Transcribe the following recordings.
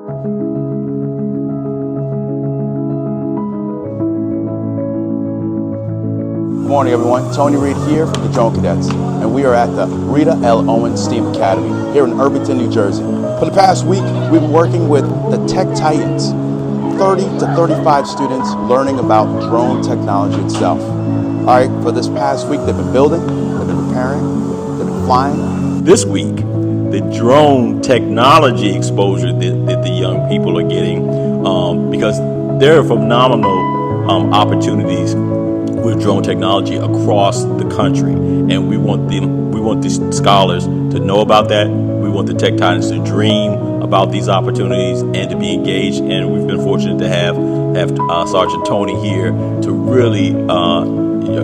Good morning, everyone. Tony Reed here from the Drone Cadets, and we are at the Rita L. Owens STEAM Academy here in Irvington, New Jersey. For the past week, we've been working with the Tech Titans, 30 to 35 students learning about drone technology itself. All right, for this past week, they've been building, they've been repairing, they've been flying. This week, the drone technology exposure that the young people are getting, because there are phenomenal opportunities with drone technology across the country, and we want these scholars to know about that. We want the Tech Titans to dream about these opportunities and to be engaged. And we've been fortunate to have Sergeant Tony here to really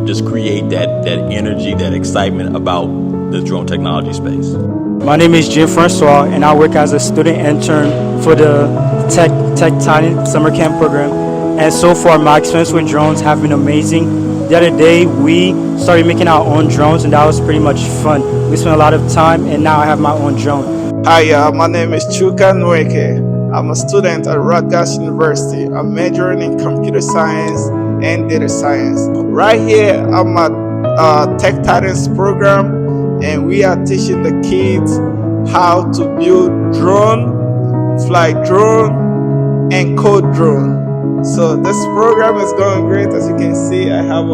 just create that energy, that excitement about the drone technology space. My name is Jim Francois, and I work as a student intern for the Tech Titan Summer Camp program. And so far, my experience with drones have been amazing. The other day, we started making our own drones, and that was pretty much fun. We spent a lot of time, and now I have my own drone. Hi, my name is Chuka Nweke. I'm a student at Rutgers University. I'm majoring in computer science and data science. Right here, I'm at Tech Titans program, and we are teaching the kids how to build drone, fly drone, and code drone. So this program is going great. As you can see, I have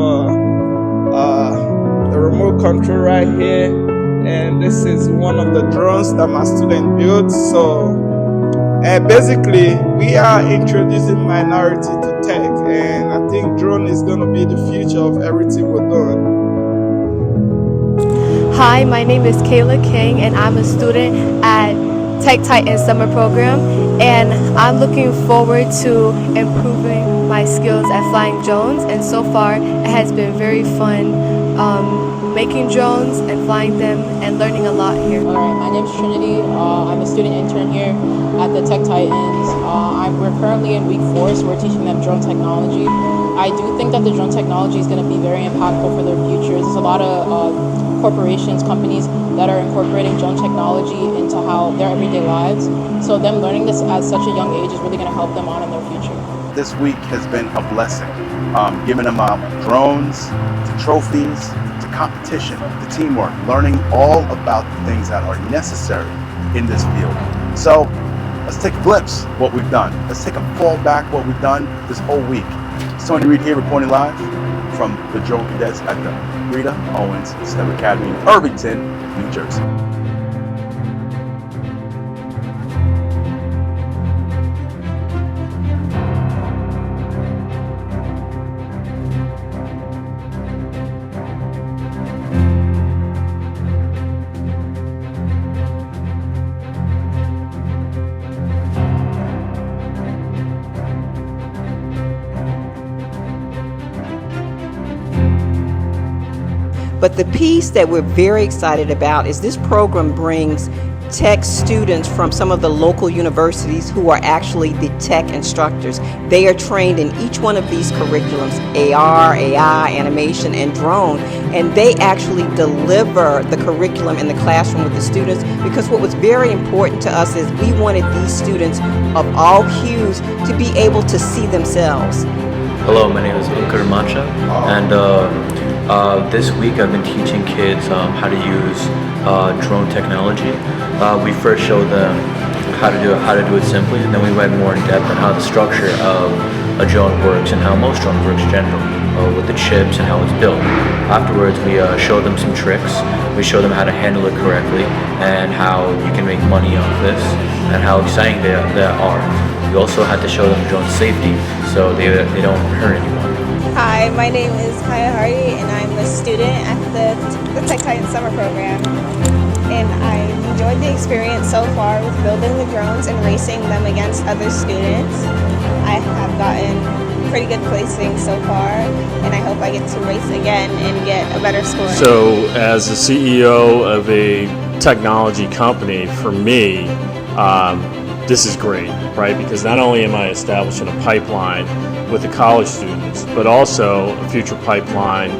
the remote control right here, and this is one of the drones that my student built. So basically, we are introducing minority to tech, and I think drone is going to be the future of everything we're doing. Hi, my name is Kayla King, and I'm a student at Tech Titan Summer Program, and I'm looking forward to improving my skills at flying drones, and so far it has been very fun making drones and flying them and learning a lot here. Alright, my name is Trinity. I'm a student intern here at the Tech Titans. We're currently in week 4, so we're teaching them drone technology. I do think that the drone technology is going to be very impactful for their futures. There's a lot of corporations, companies that are incorporating drone technology into their everyday lives. So them learning this at such a young age is really going to help them on in their future. This week has been a blessing, giving them drones, to trophies, to competition, to teamwork, learning all about the things that are necessary in this field. So let's take a glimpse of what we've done. Let's take a fall back what we've done this whole week. It's Tony Reed here reporting live from the Drone Cadets at the Rita Owens STEM Academy in Irvington, New Jersey. But the piece that we're very excited about is this program brings tech students from some of the local universities who are actually the tech instructors. They are trained in each one of these curriculums, AR, AI, animation, and drone, and they actually deliver the curriculum in the classroom with the students, because what was very important to us is we wanted these students of all hues to be able to see themselves. Hello, my name is Unkar Mancha, and this week I've been teaching kids how to use drone technology. We first showed them how to do it simply, and then we went more in depth on how the structure of a drone works and how most drones works generally, with the chips and how it's built. Afterwards, we showed them some tricks. We showed them how to handle it correctly and how you can make money off this and how exciting they are. We also had to show them drone safety so they don't hurt anyone. Hi, my name is Kaya Hardy, and I'm a student at the Tech Titan Summer Program. And I enjoyed the experience so far with building the drones and racing them against other students. I have gotten pretty good placing so far, and I hope I get to race again and get a better score. So as the CEO of a technology company, for me, this is great, right? Because not only am I establishing a pipeline with the college students, but also a future pipeline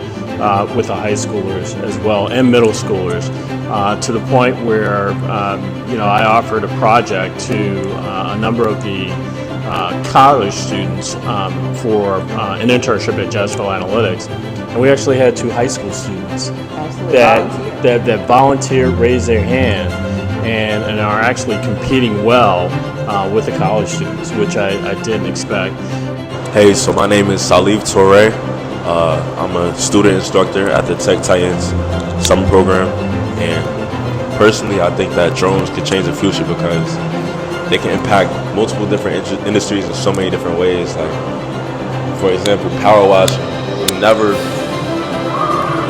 with the high schoolers as well and middle schoolers, to the point where I offered a project to a number of the college students for an internship at Jacksonville Analytics, and we actually had 2 high school students that volunteered, raised their hand, and are actually competing well with the college students, which I didn't expect. Hey, so my name is Salif Toure. I'm a student instructor at the Tech Titans summer program, and personally I think that drones could change the future because they can impact multiple different industries in so many different ways. Like, for example, power washing.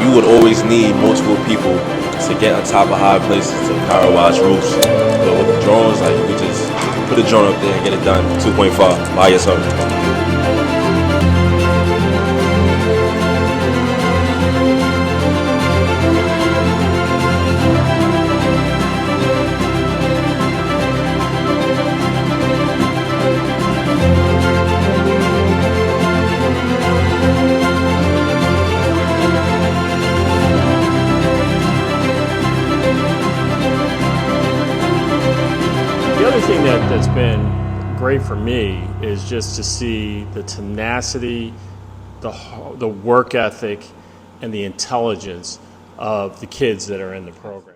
You would always need multiple people to get on top of high places to power wash roofs. But with the drones, like, you could just put a drone up there and get it done 2.5 by yourself. The other thing that's been great for me is just to see the tenacity, the work ethic, and the intelligence of the kids that are in the program.